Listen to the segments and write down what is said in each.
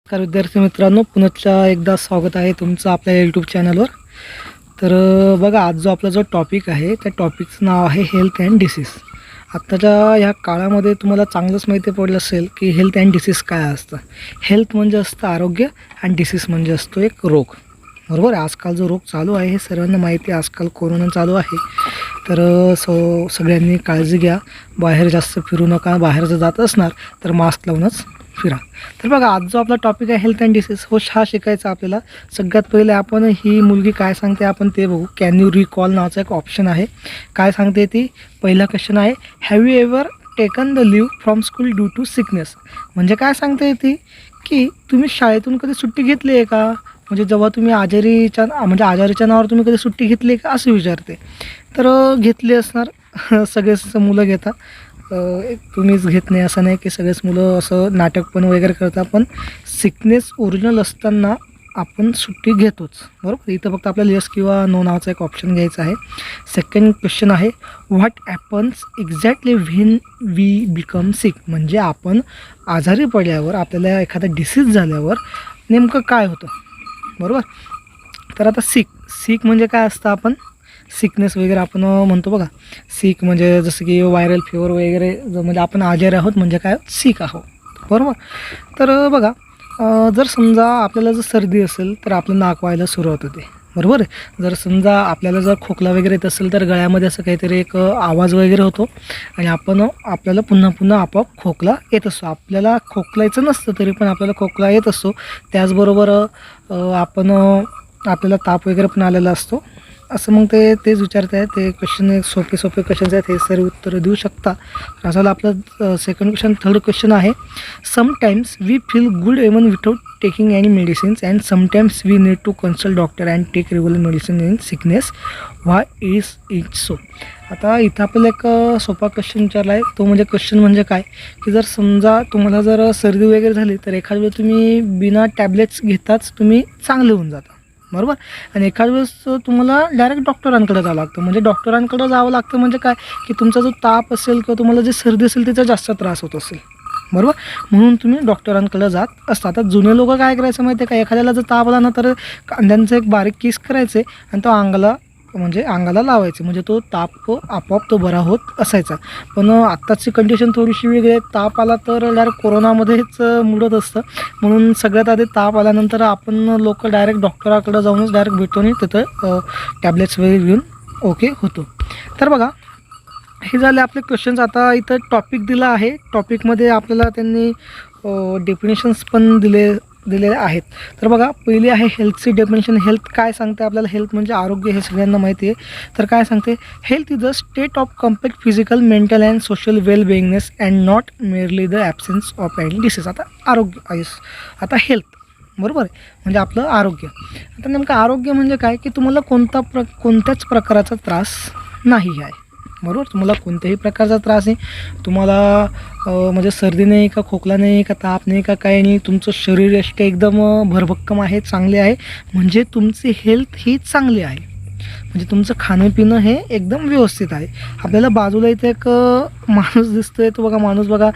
नमस्कार विद्यार्थी मित्रांनो, पुनश्च एकदा स्वागत आहे तुमचं आपल्या यूट्यूब चॅनलवर. तर बघा, आज जो आपला टॉपिक आहे त्या टॉपिकचं नाव आहे हेल्थ अँड डिसीज. आत्ताच्या ह्या काळामध्ये तुम्हाला चांगलंच माहिती पडलं असेल की हेल्थ अँड डिसीज काय असतं. हेल्थ म्हणजे असतं आरोग्य आणि डिसीज म्हणजे असतो एक रोग. बरोबर आहे. आजकाल जो रोग चालू आहे हे सर्वांना माहिती आहे. आजकाल कोरोना चालू आहे. तर सगळ्यांनी काळजी घ्या. बाहेर जास्त फिरू नका. बाहेर जर जात असणार तर मास्क लावूनच फिरा. तर बघा, आज जो आपला टॉपिक आहे हेल्थ अँड डिसीज हा शिकायचा आपल्याला. सगळ्यात पहिले आपण ही मुलगी काय सांगते आपण ते बघू. कॅन यू रिकॉल नावाचा एक ऑप्शन आहे. काय सांगते ती? पहिला क्वेश्चन आहे, have you ever taken the leave from school due to sickness. म्हणजे काय सांगते ती की तुम्ही शाळेतून कधी सुट्टी घेतली आहे का? म्हणजे जेव्हा तुम्ही आजारीच्या नावावर तुम्ही कधी सुट्टी घेतली आहे का असं विचारते. तर घेतली असणार. सगळेच मुलं घेतात. तुम्हीच घेत नाही असं नाही की सगळेच मुलं असं नाटक पण वगैरे करतात. पण सिकनेस ओरिजिनल असताना आपण सुट्टी घेतोच. बरोबर. इथं फक्त आपल्याला येस किंवा नो नावाचा एक ऑप्शन घ्यायचा आहे. सेकंड क्वेश्चन आहे, what happens exactly when we become sick. म्हणजे आपण आजारी पडल्यावर, आपल्याला एखादा डिसीज झाल्यावर नेमकं काय होतं. बरोबर. तर आता सीक म्हणजे काय असतं, आपण सिकनेस वगैरे आपण म्हणतो बघा. सीक म्हणजे जसं की व्हायरल फीवर वगैरे म्हणजे आपण आजारी आहोत म्हणजे काय, सीक आहोत. बरोबर. तर बघा, जर समजा आपल्याला जर सर्दी असेल तर आपलं नाक व्हायला सुरुवात होते. बरोबर आहे. जर समजा आपल्याला जर खोकला वगैरे येत असेल तर गळ्यामध्ये असं काहीतरी एक आवाज वगैरे होतो आणि आपल्याला पुन्हा आपोआप खोकला येत असतो. आपल्याला खोकलायचं नसतं तरी पण आपल्याला खोकला येत असतो. त्याचबरोबर आपल्याला ताप वगैरे पण आलेला असतो. असं मग तेच विचारत आहे. ते क्वेश्चन सोपे क्वेश्चन्स आहेत. हे सर्व उत्तरं देऊ शकता. असाला आपलं सेकंड क्वेश्चन. थर्ड क्वेश्चन आहे, sometimes we feel good even without taking any medicines and sometimes we need to consult doctor and take regular medicine in sickness. Why is it so. आता इथं आपल्याला एक सोपा क्वेश्चन विचारला आहे. तो म्हणजे क्वेश्चन म्हणजे काय की जर समजा तुम्हाला जर सर्दी वगैरे झाली तर एखाद्या वेळेस तुम्ही बिना टॅबलेट्स घेताच तुम्ही चांगले होऊन जाता. बरोबर. आणि एखाद्या वेळेस तुम्हाला डायरेक्ट डॉक्टरांकडे जावं लागतं. म्हणजे डॉक्टरांकडे जावं लागतं म्हणजे काय की तुमचा जो ताप असेल किंवा तुम्हाला जे सर्दी असेल त्याचा जास्त त्रास होत असेल. बरोबर. म्हणून तुम्ही डॉक्टरांकडे जात असता. आता जुने लोक काय करायचं माहिती आहे का, एखाद्याला जर ताप आला ना तर कांद्यांचं एक बारीक किस करायचे आणि तो अंगाला लावायचे. म्हणजे तो ताप आपोआप तो बरा होत असायचा. पण आत्ताची कंडिशन थोडीशी वेगळी आहे. ताप आला तर डायरेक्ट कोरोनामध्येच मुडत असतं. म्हणून सगळ्यात आधी ताप आल्यानंतर आपण लोक डायरेक्ट डॉक्टराकडे जाऊनच डायरेक्ट भेटतो आणि तिथं टॅबलेट्स वगैरे घेऊन ओके होतो. तर बघा, हे झाले आपले क्वेश्चन्स. आता इथं टॉपिक दिला आहे. टॉपिकमध्ये आपल्याला त्यांनी डेफिनेशन्स पण दिलेले आहेत. तर बघा, पहिली आहे हेल्थची डेफिनेशन. हेल्थ काय सांगते आपल्याला. हेल्थ म्हणजे आरोग्य, हे सगळ्यांना माहिती आहे. तर काय सांगते, health is a state of complete physical, mental and social wellbeingness and not merely the absence of any disease. आता आरोग्य आता हेल्थ बरोबर आहे म्हणजे आपलं आरोग्य. आता नेमकं आरोग्य म्हणजे काय की तुम्हाला कोणत्याच प्रकाराचा त्रास नाही आहे. बरोबर. तुम्हाला कोणत्याही प्रकारचा त्रास नाही. तुम्हाला म्हणजे सर्दी नाही का, खोकला नाही का, ताप नाही का, काही नाही. तुमचं शरीर यष्ट एकदम भरभक्कम आहे, चांगले आहे. म्हणजे तुमची हेल्थ ही चांगली आहे. म्हणजे तुमचं खाणंपिणं हे एकदम व्यवस्थित आहे. आपल्याला बाजूला इथे एक माणूस दिसतो आहे. तो बघा, माणूस बघा,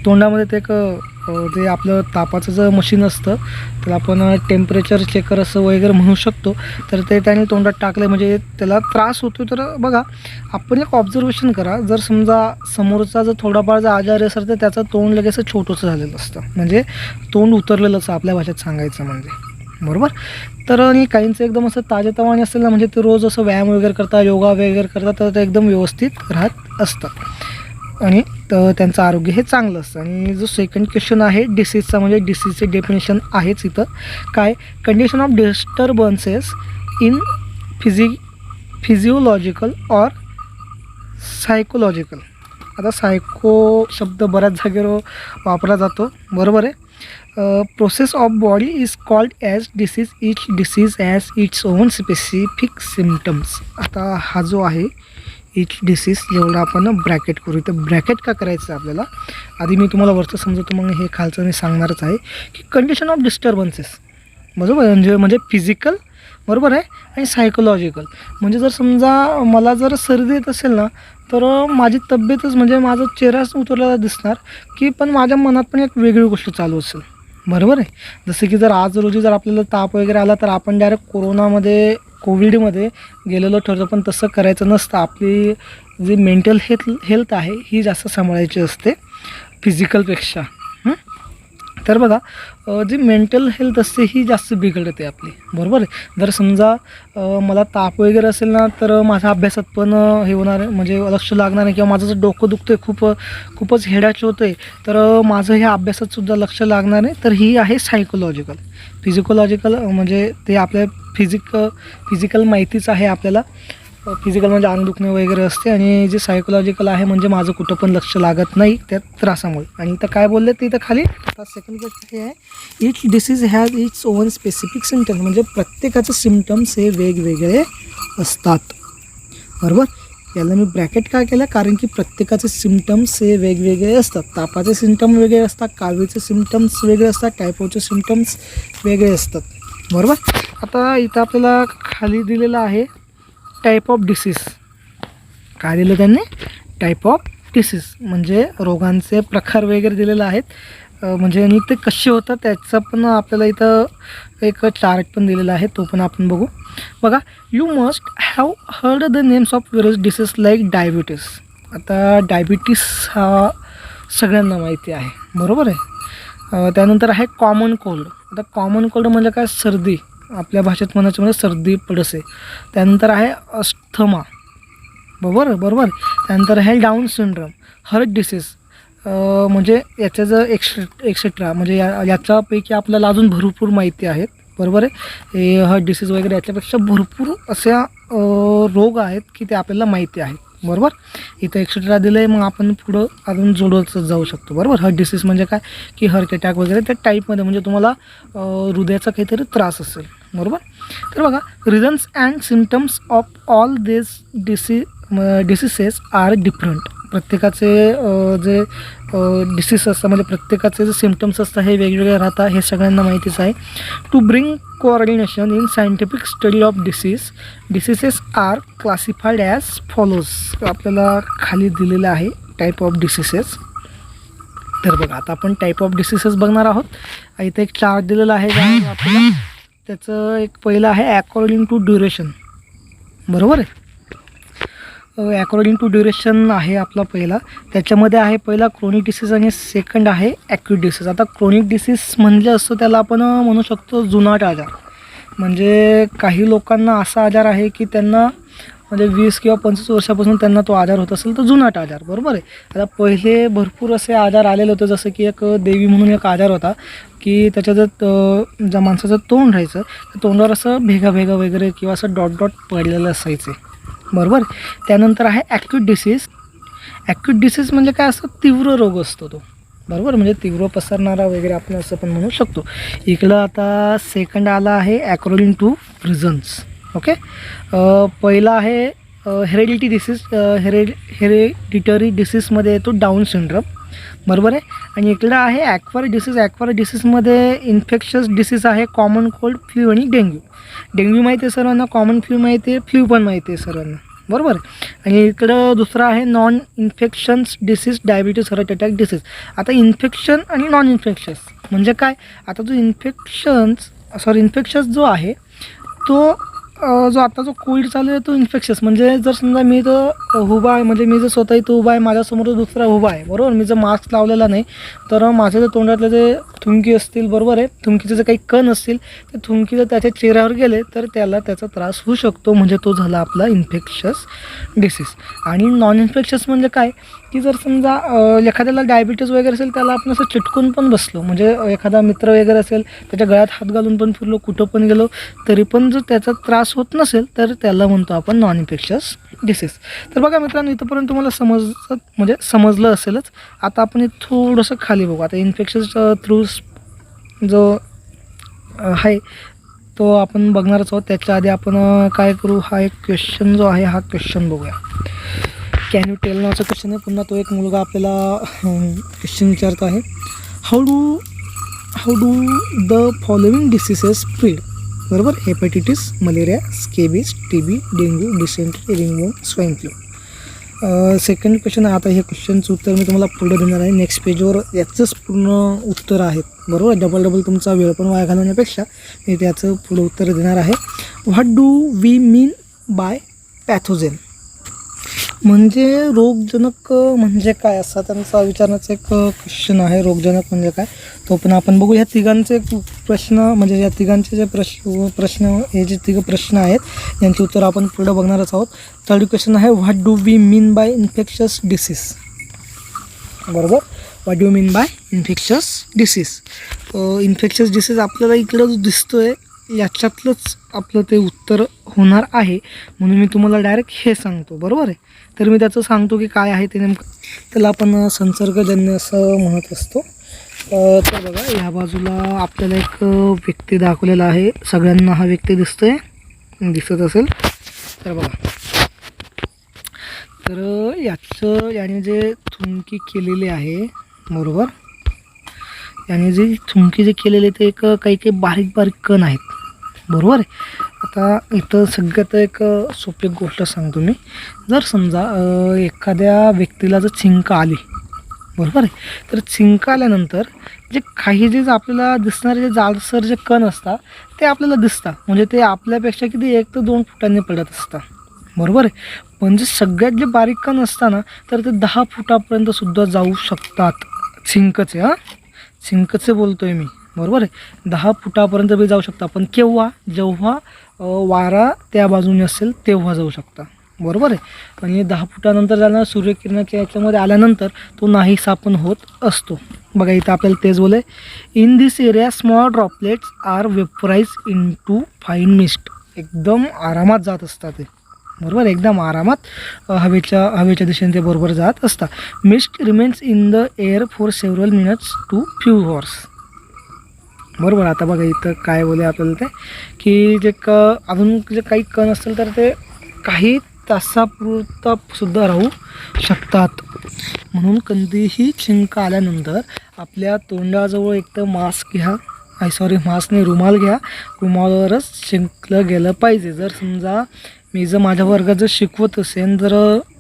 तोंडामध्ये ते एक जे आपलं तापाचं जे मशीन असतं त्याला आपण टेम्परेचर चेकर असं वगैरे म्हणू शकतो. तर ते त्याने तोंडात टाकलं म्हणजे त्याला त्रास होतो. तर बघा, आपण एक ऑब्झर्वेशन करा. जर समजा समोरचा जर थोडाफार जर आजारी असेल तर त्याचं तोंड लगेच छोटंसं झालेलं असतं. म्हणजे तोंड उतरलेलंच आपल्या भाषेत सांगायचं म्हणजे. बरोबर. तर आणि काहींचं एकदम असं ताजेतवाने असेल ना, म्हणजे ते रोज असं व्यायाम वगैरे करतात, योगा वगैरे करतात, तर ते एकदम व्यवस्थित राहत असतात आणि त्यांचं आरोग्य हे चांगलं असतं. आणि जो सेकंड क्वेश्चन आहे डिसीजचा, म्हणजे डिसीजचे डेफिनेशन आहेच इथं. काय, condition of disturbances in physiological or psychological. आता सायको शब्द बऱ्याच जागेवर वापरला जातो. बरोबर आहे. Process of body is called as disease. Each disease as its own specific symptoms. आता हा जो आहे इच डिसीज, जेवढं आपण ब्रॅकेट करू. तर ब्रॅकेट का करायचं आपल्याला, आधी मी तुम्हाला वरचं समजतो मग हे खालचं मी सांगणारच आहे की कंडिशन ऑफ डिस्टर्बन्सेस. बरोबर. म्हणजे फिजिकल, बरोबर आहे, आणि सायकोलॉजिकल. म्हणजे जर समजा मला जर सर्दी येत असेल ना तर माझी तब्येतच म्हणजे माझा चेहराच उतरलेला दिसणार की पण माझ्या मनात पण एक वेगळी गोष्ट चालू असेल. बरोबर आहे. जसं की जर आज रोजी जर आपल्याला ताप वगैरे आला तर आपण डायरेक्ट कोविडमध्ये गेलेलो ठरतो, पण तसं करायचं नसतं. आपली जी मेंटल हेल्थ आहे ही जास्त सांभाळायची असते फिजिकलपेक्षा. तर बघा जी मेंटल हेल्थ असते ही जास्त बिघडते आपली. बरोबर आहे. जर समजा मला ताप वगैरे असेल ना तर माझ्या अभ्यासात पण हे होणार आहे, म्हणजे लक्ष लागणार नाही, किंवा माझं जर डोकं दुखतं आहे खूपच हेडाच होतं आहे तर माझं ह्या अभ्यासातसुद्धा लक्ष लागणार नाही. तर ही आहे सायकोलॉजिकल. फिजिकोलॉजिकल म्हणजे ते आपल्या फिजिकल माहितीच आहे आपल्याला. फिजिकल म्हणजे अंग दुखणे वगैरे असते, आणि जे सायकोलॉजिकल आहे म्हणजे माझं कुठं पण लक्ष लागत नाही त्या त्रासामुळे. आणि इथं काय बोलले ते इथं खाली सेकंड गोष्ट हे आहे, each disease has its own specific symptoms. म्हणजे प्रत्येकाचे सिम्टम्स हे वेगवेगळे असतात. बरोबर. याला मी ब्रॅकेट का केलं, कारण की प्रत्येकाचे सिम्टम्स हे वेगवेगळे असतात. तापाचे सिम्टम वेगळे असतात, कावीळचे सिम्टम्स वेगळे असतात, टायफॉईडचे सिम्टम्स वेगळे असतात. बरोबर. आता इथं आपल्याला खाली दिलेलं आहे टाईप ऑफ डिसीज. काय दिलं त्यांनी? टाईप ऑफ डिसीज म्हणजे रोगांचे प्रकार वगैरे दिलेले आहेत. म्हणजे आणि ते कसे होतात त्याचं पण आपल्याला इथं एक चार्ट पण दिलेला आहे, तो पण आपण बघू. बघा, you must have heard the names of various disease like diabetes. आता डायबिटीस हा सगळ्यांना माहिती आहे. बरोबर आहे. त्यानंतर आहे कॉमन कोल्ड. आता कॉमन कोल्ड म्हणजे काय? सर्दी. आपल्या भाषेत म्हणायचं म्हणजे सर्दी पडसे. त्यानंतर आहे अस्थमा. बरोबर. त्यानंतर आहे डाऊन सिंड्रोम, हार्ट डिसीज. म्हणजे याच्या जर एक्सेट्रा म्हणजे याच्यापैकी आपल्याला अजून भरपूर माहिती आहेत. बरोबर आहे. हे हार्ट डिसीज वगैरे याच्यापेक्षा भरपूर अशा रोग आहेत की ते आपल्याला माहिती आहेत. बरोबर. इथं एक्सेट्रा दिलं आहे, मग आपण पुढं अजून जोडत जाऊ शकतो. बरोबर. हार्ट डिसीज म्हणजे काय की हार्ट अटॅक वगैरे त्या टाईपमध्ये, म्हणजे तुम्हाला हृदयाचा काहीतरी त्रास असेल. बरोबर. तर बघा, reasons and symptoms of all this diseases are different. प्रत्येकाचे जे डिसीज असतात म्हणजे प्रत्येकाचे जे सिम्टम्स असतात हे वेगवेगळे राहतात, हे सगळ्यांना माहितीच आहे. To bring coordination in scientific study of diseases are classified as follows. आपल्याला खाली दिलेलं आहे टाईप ऑफ डिसीसेस. तर बघा, आता आपण टाईप ऑफ डिसीसेस बघणार आहोत. इथं एक चार्ट दिलेला आहे आपल्याला. त्याचं एक पहिलं आहे अकॉर्डिंग टू ड्युरेशन. बरोबर आहे. अकॉर्डिंग टू ड्युरेशन आहे आपला पहिला. त्याच्यामध्ये आहे पहिला क्रोनिक डिसीज आणि सेकंड आहे ॲक्यूट डिसीज. आता क्रोनिक डिसीज म्हणजे असं त्याला आपण म्हणू शकतो जुनाट आजार. म्हणजे काही लोकांना असा आजार आहे की त्यांना म्हणजे 20 किंवा 25 वर्षापासून त्यांना तो आजार होत असेल तर जुनाट आजार. बरोबर आहे. आता पहिले भरपूर असे आजार आलेले होते, जसं की एक देवी म्हणून एक आजार होता की त्याच्यात ज्या माणसाचं तोंड राहायचं त्या तोंडावर असं भेगा वगैरे किंवा असं डॉट पडलेलं असायचे. बरोबर. त्यानंतर आहे ॲक्यूट डिसीज. ॲक्यूट डिसीज म्हणजे काय, असं तीव्र रोग असतो तो. बरोबर. म्हणजे तीव्र पसरणारा वगैरे आपण असं पण म्हणू शकतो. इकडं आता सेकंड आला आहे अकॉर्डिंग टू रिझन्स. ओके. पहिला आहे हेरेडिटी डिसीज. हेरेडिटरी डिसीजमध्ये येतो डाऊन सिंड्रोम. बरोबर आहे. आणि इकडं आहे ॲक्वायर डिसीज. ॲक्वायर डिसीजमध्ये इन्फेक्शस डिसीज आहे कॉमन कोल्ड, फ्ल्यू आणि डेंग्यू. डेंग्यू माहिती आहे सर्वांना, कॉमन फ्ल्यू माहिती आहे, फ्ल्यू पण माहिती आहे सर्वांना. बरोबर. आणि इकडं दुसरं आहे non infections disease, diabetes, heart attack disease. आता इन्फेक्शन आणि नॉन इन्फेक्शस म्हणजे काय? आता जो इन्फेक्शस जो आहे तो जो आता जो कोविड चालू आहे तो इन्फेक्शस. म्हणजे जर समजा मी तर उभा आहे, म्हणजे मी जर स्वतः इथं उभा आहे, माझ्यासमोर दुसरा उभा आहे. बरोबर. मी जर मास्क लावलेला नाही तर माझ्या जर तोंडातले जे थुंकी असतील, बरोबर आहे, थुंकीचे जे काही कण असतील ते थुंकी जर त्याच्या चेहऱ्यावर गेले तर त्याचा त्रास होऊ शकतो. म्हणजे तो झाला आपला इन्फेक्शस डिसीज. आणि नॉन इन्फेक्शस म्हणजे काय की जर समजा एखाद्याला डायबिटीज वगैरे असेल त्याला आपण असं चिटकून पण बसलो, म्हणजे एखादा मित्र वगैरे असेल त्याच्या गळ्यात हात घालून पण फिरलो, कुठं पण गेलो तरी पण जर त्याचा त्रास होत नसेल तर त्याला म्हणतो आपण नॉन इन्फेक्शस डिसीज. तर बघा मित्रांनो, इथंपर्यंत तुम्हाला समजलं असेलच. आता आपण थोडंसं खाली बघू. आता इन्फेक्शस थ्रू जो आहे तो आपण बघणारच आहोत. त्याच्या आधी आपण काय करू, हा एक क्वेश्चन जो आहे हा क्वेश्चन बघूया. कॅन यू टेल नावाचा क्वेश्चन आहे. पुन्हा तो एक मुलगा आपल्याला क्वेश्चन विचारतो आहे. How do the following diseases spread. बरोबर. Hepatitis, malaria, scabies, TB, dengue, dysentery, ringworm, swine flu. Second question आहे. आता हे क्वेश्चनचं उत्तर मी तुम्हाला पुढे देणार आहे. नेक्स्ट पेजवर याचंच पूर्ण उत्तर आहेत, बरोबर. डबल तुमचा वेळ पण वाया घालवण्यापेक्षा मी त्याचं पुढं उत्तर देणार आहे. What do we mean by pathogen, म्हणजे रोगजनक म्हणजे काय, असा त्यांचा विचारण्याचा एक क्वेश्चन आहे. रोगजनक म्हणजे काय तो पण आपण बघू. ह्या तिघांचे प्रश्न म्हणजे या तिघांचे जे प्रश्न हे जे तिघं प्रश्न आहेत यांची उत्तर आपण पुढं बघणारच आहोत. थर्ड क्वेश्चन आहे what do we mean by infectious disease, बरोबर. What do mean by infectious disease. Infectious disease आपल्याला इकडं जो दिसतो आहे याच्यातलंच आपलं ते उत्तर होणार आहे, म्हणून मी तुम्हाला डायरेक्ट हे सांगतो, बरोबर आहे. तर मी त्याचं सांगतो की काय आहे ते नेमकं. त्याला आपण संसर्गजन्य असं म्हणत असतो. तर बघा ह्या बाजूला आपल्याला एक व्यक्ती दाखवलेला आहे. सगळ्यांना हा व्यक्ती दिसतोय, दिसत असेल तर बघा. तर याने जे थुंकी केलेली आहे, बरोबर, याने जे थुंकी जे केलेले ते एक काही बारीक बारीक कण आहेत, बरोबर आहे. आता इथं सगळ्यात एक सोपी गोष्ट सांगतो मी. जर समजा एखाद्या व्यक्तीला जर चिंक आली, बरोबर आहे, तर चिंक आल्यानंतर जे काही जे आपल्याला दिसणारे जे जाडसर जे कण असतात ते आपल्याला दिसतात, म्हणजे ते आपल्यापेक्षा किती 1 ते 2 फुटांनी पडत असतात, बरोबर आहे. म्हणजे सगळ्यात जे बारीक कण असतात ना तर ते 10 फुटापर्यंत सुद्धा जाऊ शकतात. चिंकचे बोलतोय मी, बरोबर आहे. 10 फुटापर्यंत बी जाऊ शकता, पण केव्हा, जेव्हा वारा त्या बाजूने असेल तेव्हा जाऊ शकता, बरोबर आहे. आणि 10 फुटानंतर जाणार सूर्यकिरणाच्या याच्यामध्ये आल्यानंतर तो नाहीसा पण होत असतो. बघा इथं आपल्याला तेच बोले, in this area small droplets are vaporize into fine mist. एकदम आरामात जात असतात ते, बरोबर, एकदम आरामात हवेच्या दिशेने ते बरोबर जात असतात. Mist remains in the air for several minutes to few hours, बरोबर. आता बघा इथं काय बोले आपल्याला ते की जे अजून जे काही कण असतील तर ते काही तासापुरता सुद्धा राहू शकतात. म्हणून कधीही चिंक आल्यानंतर आपल्या तोंडाजवळ एक तर मास्क घ्या, मास्क नाही, रुमाल घ्या. रुमालावरच शिंकलं गेलं पाहिजे. जर समजा मी जर माझ्या वर्गात जर शिकवत असेल, जर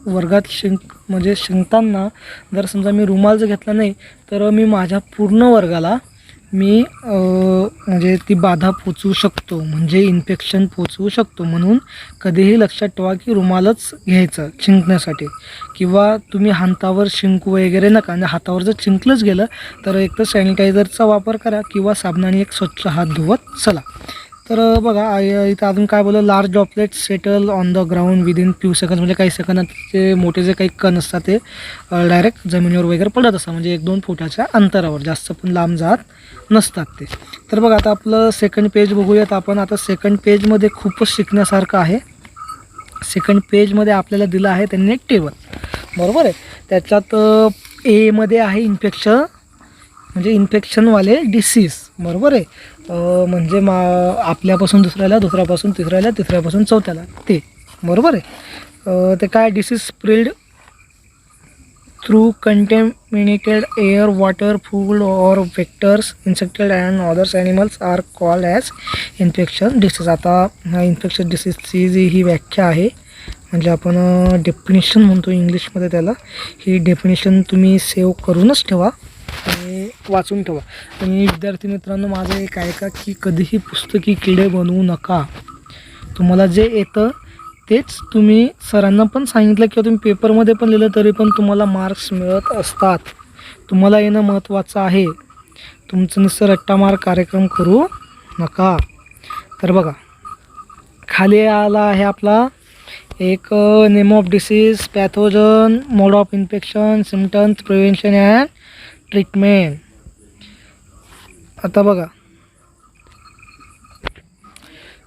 वर्गात शिंकताना जर समजा मी रुमाल जर घेतला नाही तर मी माझ्या पूर्ण वर्गाला म्हणजे ती बाधा पोचवू शकतो, म्हणजे इन्फेक्शन पोचवू शकतो. म्हणून कधीही लक्षात ठेवा की रुमालच घ्यायचं शिंकण्यासाठी, किंवा तुम्ही हातावर शिंकू वगैरे नका. आणि हातावर जर शिंकलंच गेलं तर एक तर सॅनिटायझरचा वापर करा किंवा साबणाने एक स्वच्छ हात धुवत चला. तर बघा इथं अजून काय बोललं, large droplet settle on the ground within few seconds, म्हणजे काही सेकंदात ते मोठे जे काही कण असतात ते डायरेक्ट जमिनीवर वगैरे पडत असतात, म्हणजे 1-2 फुटाच्या अंतरावर, जास्त पण लांब जात नसतात ते. तर बघा आता आपलं सेकंड पेज बघूयात आपण. आता सेकंड पेजमध्ये खूपच शिकण्यासारखं आहे. सेकंड पेजमध्ये आपल्याला दिलं आहे त्यांनी एक टेबल, बरोबर आहे. त्याच्यात एमध्ये आहे इन्फेक्शन, म्हणजे इन्फेक्शनवाले डिसीज, बरोबर आहे. म्हणजे आपल्यापासून दुसऱ्याला, दुसऱ्यापासून तिसऱ्याला, तिसऱ्यापासून चौथ्याला ते, बरोबर आहे. ते काय, disease spread through contaminated air, water, food और vectors, insected and others animals are called as infection disease. आता इन्फेक्शन डिसीजची जी ही व्याख्या आहे, म्हणजे आपण डेफिनेशन म्हणतो इंग्लिशमध्ये त्याला, ही डेफिनेशन तुम्ही सेव्ह करूनच ठेवा आणि वाचून ठेवा. आणि विद्यार्थी मित्रांनो माझं एक आहे का की कधीही पुस्तकी किडे बनवू नका. तुम्हाला जे येतं तेच तुम्ही सरांना पण सांगितलं किंवा तुम्ही पेपरमध्ये पण लिहिलं तरी पण तुम्हाला मार्क्स मिळत असतात. तुम्हाला येणं महत्त्वाचं आहे. तुमचं नुसतं रट्टा मार कार्यक्रम करू नका. तर बघा खाली आला आहे आपला एक name of disease, pathogen, mode of infection, symptoms, prevention and treatment. आता बघा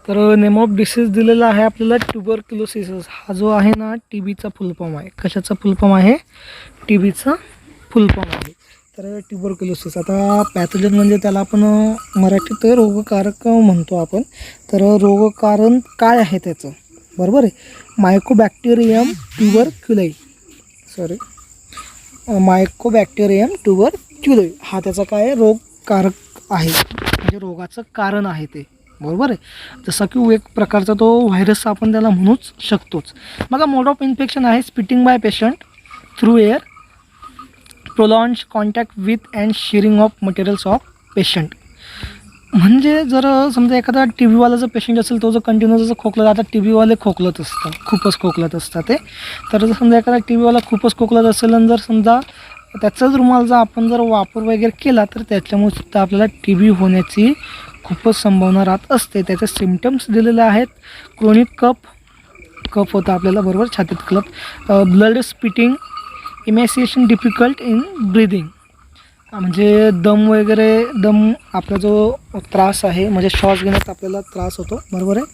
तर नेम ऑफ डिसीज दिलेला आहे आपल्याला ट्युबरक्युलोसिस. हा जो आहे ना TBचा फुलफॉर्म आहे. कशाचा फुलफॉर्म आहे? TBचा फुलफॉर्म आहे. तर ट्युबरक्युलोसिस. आता पॅथोजन म्हणजे त्याला आपण मराठीत रोगकारक म्हणतो आपण. तर रोगकारण काय आहे त्याचं, बरोबर आहे. मायकोबॅक्टेरियम ट्युबरक्युलाई हा त्याचा काय रोगकारक आहे, म्हणजे रोगाचं कारण आहे ते, बरोबर आहे. जसं की एक प्रकारचा तो व्हायरस आपण त्याला म्हणूच शकतोच. बघा मोड ऑफ इन्फेक्शन आहे spitting by patient through air, prolonged contact with and sharing of materials of patient. म्हणजे जर समजा एखादा टी व्हीवाला जर पेशंट असेल तो जर कंटिन्यू जसं खोकला, आता टी व्हीवाले खोकलत असतात, खूपच खोकलत असतात ते. तर जर समजा एखादा टी व्हीवाला खूपच खोकलत असेल आणि जर समजा त्याचाच रुमाल जर आपण जर वापर वगैरे केला तर त्याच्यामुळे सुद्धा आपल्याला टी बी होण्याची खूपच संभावना राहत असते. त्याचे सिम्पटम्स दिलेले आहेत. क्रोनिक कफ होता आपल्याला, बरोबर, छातीत कफ, blood spitting, emaciation difficult in breathing, म्हणजे दम आपला जो त्रास आहे म्हणजे श्वास घेण्यात आपल्याला त्रास होतो, बरोबर आहे.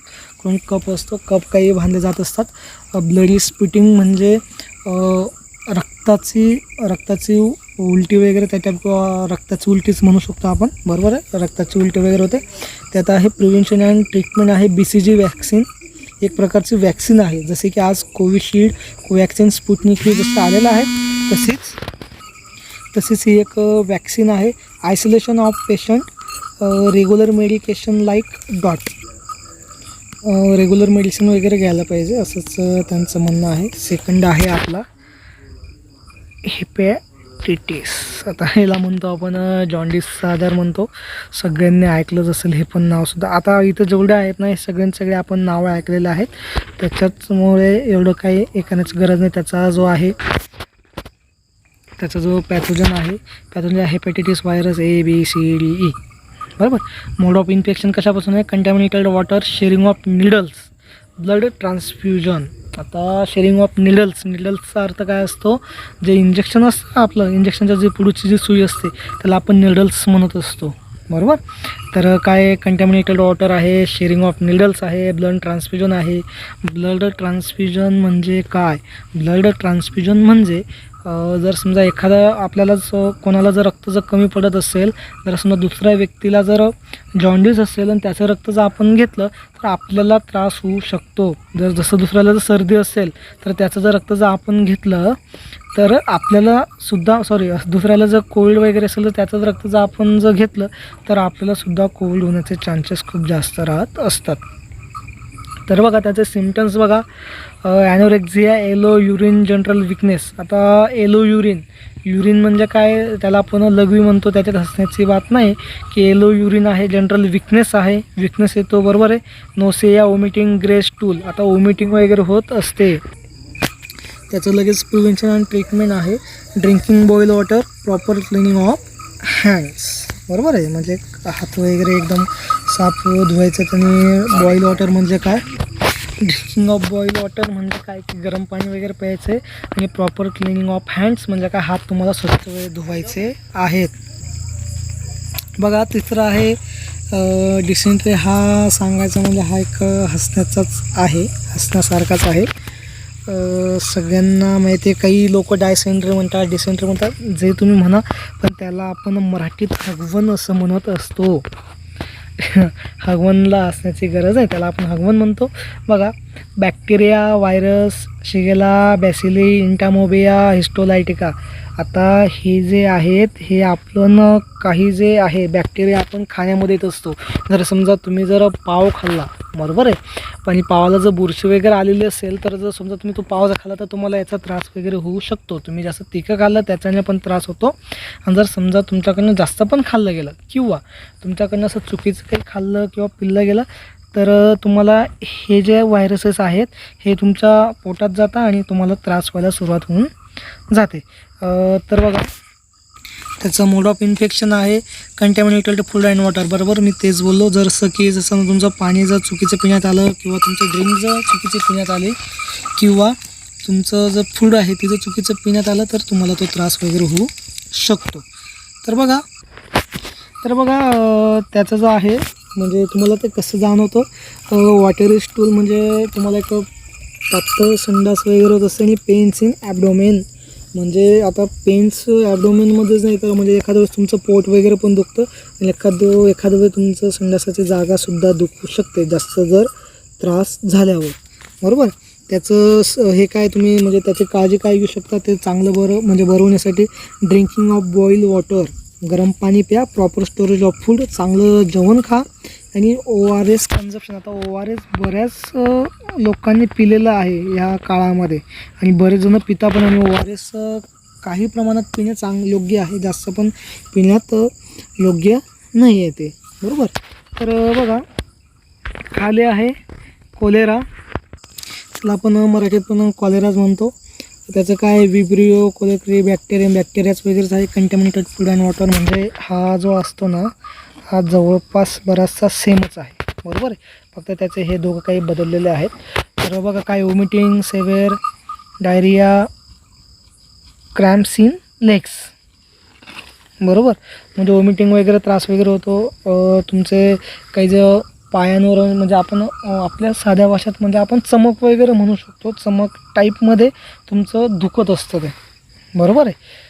क्रोनिक कफ असतो, कफ काही बांधले जात असतात. ब्लडी स्पिटिंग म्हणजे रक्ताची उलटी वगैरे, त्याच्यात रक्ताची उलटीच म्हणू शकतो आपण, बरोबर आहे. रक्ताची उलटी वगैरे होते. त्यात आहे प्रिव्हेन्शन अँड ट्रीटमेंट आहे BCG वॅक्सिन, एक प्रकारची वॅक्सिन आहे. जसे की आज कोविशिल्ड, कोवॅक्सिन, स्पुटनिक हे जसं आलेलं आहे तसेच ही एक वॅक्सिन आहे. Isolation of patient, regular medication like regular medicine वगैरे घ्यायला पाहिजे असंच त्यांचं म्हणणं आहे. सेकंड आहे आपला हेपॅटायटिस. आता ह्याला म्हणतो आपण जॉन्डिसचा आजार म्हणतो. सगळ्यांनी ऐकलंच असेल हे पण नावसुद्धा. आता इथं जेवढे आहेत ना हे सगळे आपण नावं ऐकलेले आहेत, त्याच्याचमुळे एवढं काही ऐकण्याची गरज नाही. त्याचा जो पॅथोजन आहे हेपॅटायटिस व्हायरस ABCDE, बरोबर. मोड ऑफ इन्फेक्शन कशापासून आहे? Contaminated water, sharing of needles, blood transfusion. आता शेअरिंग ऑफ निडल्सचा अर्थ काय असतो? जे इंजेक्शन असतं आपलं, इंजेक्शनच्या जी पुढची जी सुई असते त्याला आपण निडल्स म्हणत असतो, बरोबर. तर काय कंटॅमिनेटेड वॉटर आहे, शेअरिंग ऑफ निडल्स आहे, ब्लड ट्रान्सफ्युजन आहे. ब्लड ट्रान्सफ्युजन म्हणजे काय? ब्लड ट्रान्सफ्युजन म्हणजे जर समजा आपल्याला कोणाला जर रक्त जर कमी पडत असेल, जर समजा दुसऱ्या व्यक्तीला जर जॉन्डिस असेल आणि त्याचं रक्त जर आपण घेतलं तर आपल्याला त्रास होऊ शकतो. जसं दुसऱ्याला जर सर्दी असेल तर त्याचं जर रक्त जर आपण घेतलं तर आपल्याला सुद्धा दुसऱ्याला जर कोविड वगैरे असेल तर त्याचं रक्त जर आपण जर घेतलं तर आपल्याला सुद्धा कोविड होण्याचे चान्सेस खूप जास्त राहत असतात. तर बघा त्याचे सिम्पटम्स बघा, ॲनोरेक्झिया, येलो युरिन, जनरल विकनेस. आता येलो युरिन म्हणजे काय? त्याला आपण लघवी म्हणतो, त्याच्यात हसण्याची बात नाही की येलो युरिन आहे. जनरल विकनेस येतो, बरोबर आहे. नोसिया, वॉमिटिंग, ग्रे स्टूल, आता वॉमिटिंग वगैरे होत असते. त्याचं लगेच प्रिव्हेन्शन अँड ट्रीटमेंट आहे. Drinking boil water, proper cleaning of hands, बरोबर आहे. म्हणजे हात वगैरे एकदम साफ धुवायचं. आणि बॉईल वॉटर म्हणजे काय? ड्रिंकिंग ऑफ बॉईल वॉटर म्हणजे काय की गरम पाणी वगैरे प्यायचं आहे. आणि प्रॉपर क्लिनिंग ऑफ हँड्स म्हणजे काय? हात तुम्हाला स्वच्छ धुवायचे आहेत. बघा तिसरं आहे डिसेंट्री. हा सांगायचा म्हणजे हा एक हसण्यासारखाच आहे. सगळ्यांना माहिती आहे. काही लोक डिसेंट्री म्हणतात, जे तुम्ही म्हणा, पण त्याला आपण मराठीत हगवण असं म्हणत असतो. हगवणला असण्याची गरज आहे, त्याला आपण हगवण म्हणतो. बघा बॅक्टेरिया, व्हायरस, शिगेला, बॅसिली, इंटामोबिया, हिस्टोलायटिका. आता हे जे आहेत हे आपण काही जे आहे बॅक्टेरिया आपण खाण्यामध्ये येत असतो. जर समजा तुम्ही जर पाव खाल्ला, बरोबर आहे, पण पावाला जर बुरशी वगैरे आलेली असेल तर जर समजा तुम्ही तो पाव जर खाल्ला तर तुम्हाला याचा त्रास वगैरे होऊ शकतो. तुम्ही जास्त तिखं खाल्लं त्याच्याने पण त्रास होतो. आणि जर समजा तुमच्याकडनं जास्त पण खाल्लं गेलं किंवा तुमच्याकडनं असं चुकीचं काही खाल्लं किंवा पिल्लं गेलं तर तुम्हाला हे जे व्हायरसेस आहेत हे तुमच्या पोटात जातात आणि तुम्हाला त्रास व्हायला सुरुवात होऊन जाते. तर बघा त्याचं मोड ऑफ इन्फेक्शन आहे कंटॅमिनेटेड फूड अँड वॉटर, बरोबर. मी तेच बोललो. जसं तुमचं पाणी जर चुकीचं पिण्यात आलं किंवा तुमचं ड्रिंक जर चुकीचे पिण्यात आले किंवा तुमचं जर फूड आहे ते जर चुकीचं पिण्यात आलं तर तुम्हाला तो त्रास वगैरे होऊ शकतो. तर बघा त्याचं जो आहे म्हणजे तुम्हाला ते कसं जाणवतं? वॉटरी स्टूल म्हणजे तुम्हाला एक पातळ संडास वगैरे होत असते. आणि पेन्स इन ॲबडोमेन म्हणजे आता पेन्स ॲबडोमेनमध्येच नाही तर म्हणजे एखाद्या वेळेस तुमचं पोट वगैरे पण दुखतं आणि एखाद्या वेळेस तुमचं संडासाची जागासुद्धा दुखू शकते जास्त जर त्रास झाल्यावर, बरोबर. त्याचं हे काय तुम्ही म्हणजे त्याची काळजी काय घेऊ शकता ते चांगलं बरं म्हणजे बरवण्यासाठी ड्रिंकिंग ऑफ बॉईल वॉटर, गरम पाणी प्या, प्रॉपर स्टोरेज ऑफ फूड, चांगलं जेवण खा आणि ORS कन्झप्शन. आता ORS बऱ्याच लोकांनी पिलेलं आहे ह्या काळामध्ये आणि बरेच जण पिता पण. आणि ORS काही प्रमाणात पिणे योग्य आहे, जास्त पण पिण्यात योग्य नाही आहे ते, बरोबर. तर बघा खाली आहे कोलेरा, त्याला आपण मराठीत पण कॉलेराच म्हणतो. त्याचं काय विब्रिओ कोलेक्री बॅक्टेरियाच वगैरेच आहे. कंटॅमिनेटेड फूड अँड वॉटर, म्हणजे हा जो असतो ना हा जवळपास बराचसा सेमच आहे, बरोबर आहे. फक्त त्याचे हे दोघं काही बदललेले आहेत. तर बघा काय vomiting, severe diarrhoea, cramps in legs, बरोबर. म्हणजे वॉमिटिंग वगैरे त्रास वगैरे होतो. तुमचे काही जे पायांवर, म्हणजे आपण आपल्या साध्या भाषेत म्हणजे आपण चमक वगैरे म्हणू शकतो, चमक टाईपमध्ये तुमचं दुखत असतं ते, बरोबर आहे.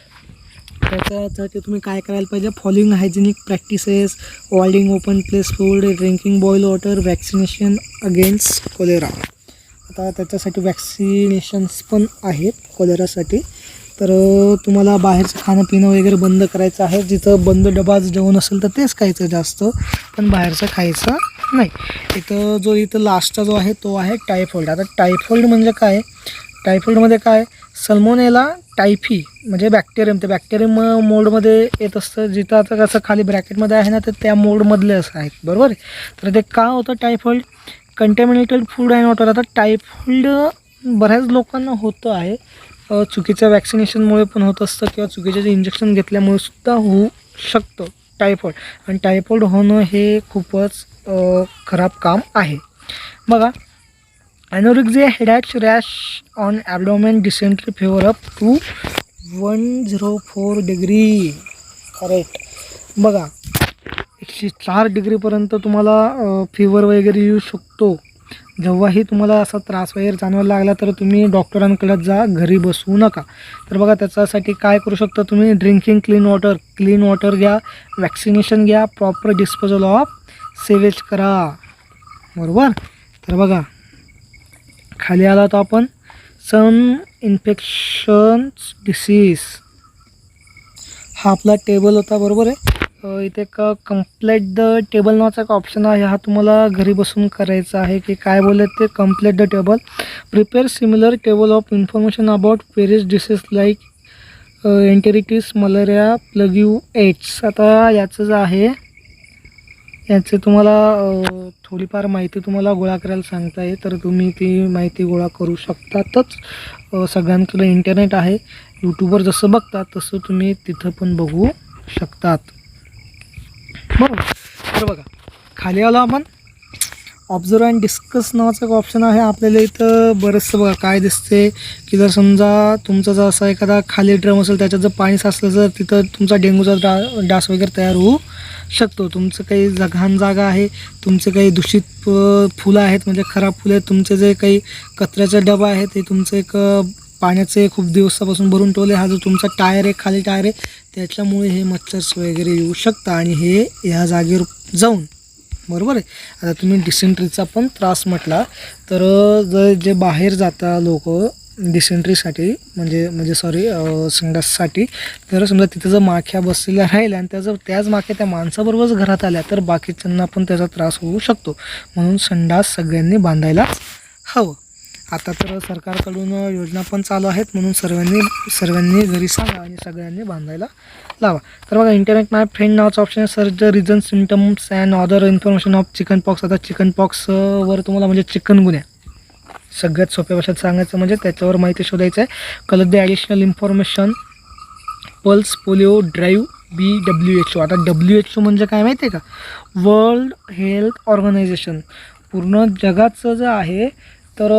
त्याच्यासाठी तुम्ही काय करायला पाहिजे, following hygienic practices, avoiding open place food, drinking boil water, vaccination against cholera. आता त्याच्यासाठी वॅक्सिनेशन्स पण आहेत कोलेरासाठी. तर तुम्हाला बाहेरचं खाणं पिणं वगैरे बंद करायचं आहे. जिथं बंद डबा जेवण असेल तर तेच खायचं जास्त, पण बाहेरचं खायचं नाही. इथं लास्टचा जो आहे तो आहे टायफॉइड. आता टायफॉइड म्हणजे काय, टायफॉइडमध्ये काय सल्मोनेला टायफी म्हणजे बॅक्टेरियम, ते बॅक्टेरियम मोडमध्ये येत असतं. जिथं आता कसं खाली ब्रॅकेटमध्ये आहे ना, तर त्या मोडमधले असं आहेत, बरोबर आहे. तर ते का होतं typhoid, contaminated food and water. आता टायफॉइड बऱ्याच लोकांना होतं आहे, चुकीच्या वॅक्सिनेशनमुळे पण होत असतं किंवा चुकीचे जे इंजेक्शन घेतल्यामुळे सुद्धा होऊ शकतं टायफॉइड. आणि टायफॉइड होणं हे खूपच खराब काम आहे. बघा anorexia, headache, rash on abdomen, dysentery, fever up to 104 degree, correct. बघा 104 डिग्रीपर्यंत तुम्हाला फीवर वगैरे येऊ शकतो. जेव्हाही तुम्हाला असा त्रास वगैरे जाणवायला लागला तर तुम्ही डॉक्टरांकडे जा, घरी बसवू नका. तर बघा त्याच्यासाठी काय करू शकता तुम्ही, ड्रिंकिंग क्लीन वॉटर घ्या, वॅक्सिनेशन घ्या, प्रॉपर डिस्पोजल ऑफ सेवेज करा, बरोबर. तर बघा खाली आला तर आपण सम इन्फेक्शन्स डिसीज, हा आपला टेबल होता, बरोबर आहे. इथे एक कंप्लीट द टेबल नावाचा एक ऑप्शन आहे, हा तुम्हाला घरी बसून करायचा आहे. की काय बोलले ते, complete the table, prepare similar table of information about various disease like enteritis, malaria, plague, AIDS. आता याचं जे आहे याचे तुम्हाला थोडीफार माहिती तुम्हाला गोळा करायला सांगता आहे, तर तुम्ही ती माहिती गोळा करू शकतातच. सगळ्यांकडे इंटरनेट आहे, यूट्यूबवर जसं बघतात तसं तुम्ही तिथं पण बघू शकतात, बरोबर. तर बघा खाली आलो आपण, ऑब्झर्व अँड डिस्कस नावाचा एक ऑप्शन आहे. आपल्याला इथं बरंचसं बघा काय दिसते की जर समजा तुमचा जर असा एखादा खाली ड्रम असेल, त्याच्यात जर पाणी साचलं तर तिथं तुमचा डेंग्यूचा डास वगैरे तयार होऊ शकतो. तुमचं काही घाण जागा आहे, तुमचे काही दूषित फुलं आहेत म्हणजे खराब फुलं आहेत, तुमचे जे काही कचऱ्याचा डबा आहे ते तुमचं एक पाण्याचे खूप दिवसापासून भरून ठेवले, हा जो तुमचा टायर आहे खाली टायर आहे त्याच्यामुळे हे मच्छर वगैरे येऊ शकतं आणि हे ह्या जागेवर जाऊन, बरोबर आहे. आता तुम्ही डिसेंट्रीचा पण त्रास म्हटला तर जर जे बाहेर जाता लोक डिसेंट्रीसाठी म्हणजे संडाससाठी, तर समजा तिथं जर माख्या बसलेल्या राहिल्या आणि त्याच माख्या त्या माणसाबरोबरच घरात आल्या तर बाकीच्यांना पण त्याचा त्रास होऊ शकतो. म्हणून संडास सगळ्यांनी बांधायला हवं. आता तर सरकारकडून योजना पण चालू आहेत, म्हणून सर्वांनी घरी सांगा आणि सगळ्यांनी बांधायला लावा. तर बघा इंटरनेट माय फ्रेंड नावाचा ऑप्शन आहे, search the reason, symptoms and other information of chicken pox. आता चिकन पॉक्सवर तुम्हाला म्हणजे चिकनगुन्या सगळ्यात सोप्या भाषेत सांगायचं म्हणजे त्याच्यावर माहिती शोधायचं आहे. Collect the additional information, pulse polio drive, WHO. आता WHO म्हणजे काय माहिती आहे का, वर्ल्ड हेल्थ ऑर्गनायझेशन. पूर्ण जगाचं जे आहे तर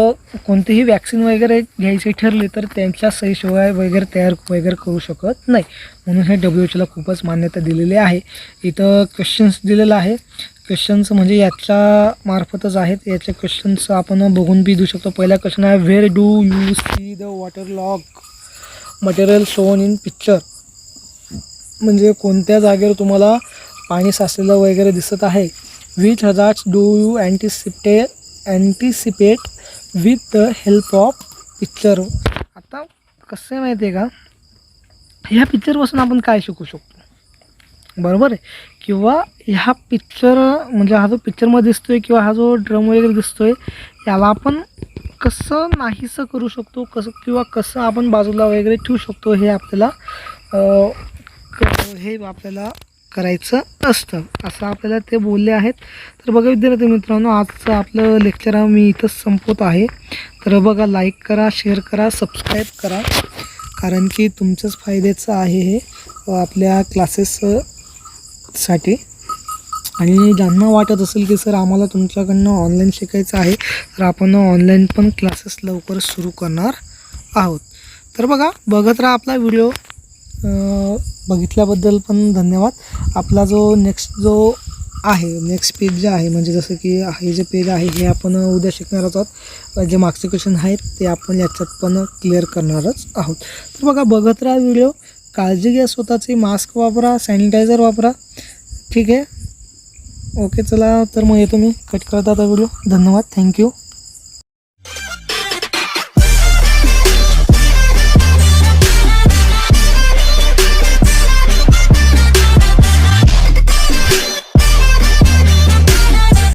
कोणतीही वॅक्सिन वगैरे घ्यायची ठरली तर त्यांच्या सहीशिवाय वगैरे तयार वगैरे करू शकत नाही, म्हणून हे WHOला खूपच मान्यता दिलेली आहे. इथं क्वेश्चन्स दिलेलं आहे, क्वेश्चन्स म्हणजे याच्या मार्फतच आहेत. याचे क्वेश्चन्स आपण बघून बी देऊ शकतो. पहिला क्वेश्चन आहे, where do you see the water log material shown in picture. म्हणजे कोणत्या जागेवर तुम्हाला पाणी साचलेलं वगैरे दिसत आहे. Which hazards do you anticipate with the help of picture. आता कसं आहे माहिती आहे का, ह्या पिक्चरपासून आपण काय शिकू शकतो. बरोबर आहे. किंवा ह्या पिक्चर म्हणजे हा जो पिक्चरमध्ये दिसतोय किंवा हा जो ड्रम वगैरे दिसतोय याला आपण कसं नाहीसं करू शकतो, कसं किंवा कसं आपण बाजूला वगैरे ठेवू शकतो हे आपल्याला हे आपल्याला करायचं असतं, असं आपल्याला ते बोलले आहेत. तर बघा विद्यार्थी मित्रांनो, आजचं आपलं लेक्चर मी इथंच संपवत आहे. तर बघा, लाईक करा, शेअर करा, सबस्क्राईब करा, कारण की तुमचंच फायद्याचं आहे हे आपल्या क्लासेससाठी. आणि ज्यांना वाटत असेल की सर आम्हाला तुमच्याकडनं ऑनलाईन शिकायचं आहे, तर आपण ऑनलाईन पण क्लासेस लवकर सुरू करणार आहोत. तर बघत राहा आपला व्हिडिओ. बघितल्याबद्दल पण धन्यवाद. आपला जो नेक्स्ट पेज जे आहे, म्हणजे जसं की हे जे पेज आहे हे आपण उद्या शिकणारच आहोत. जे मागचे क्वेश्चन आहेत ते आपण याच्यात पण क्लिअर करणारच आहोत. तर बघत राहा व्हिडिओ. काळजी घ्या स्वतःची, मास्क वापरा, सॅनिटायझर वापरा. ठीक आहे, ओके, चला तर मग येतो मी, कट करत आता व्हिडिओ. धन्यवाद, थँक्यू.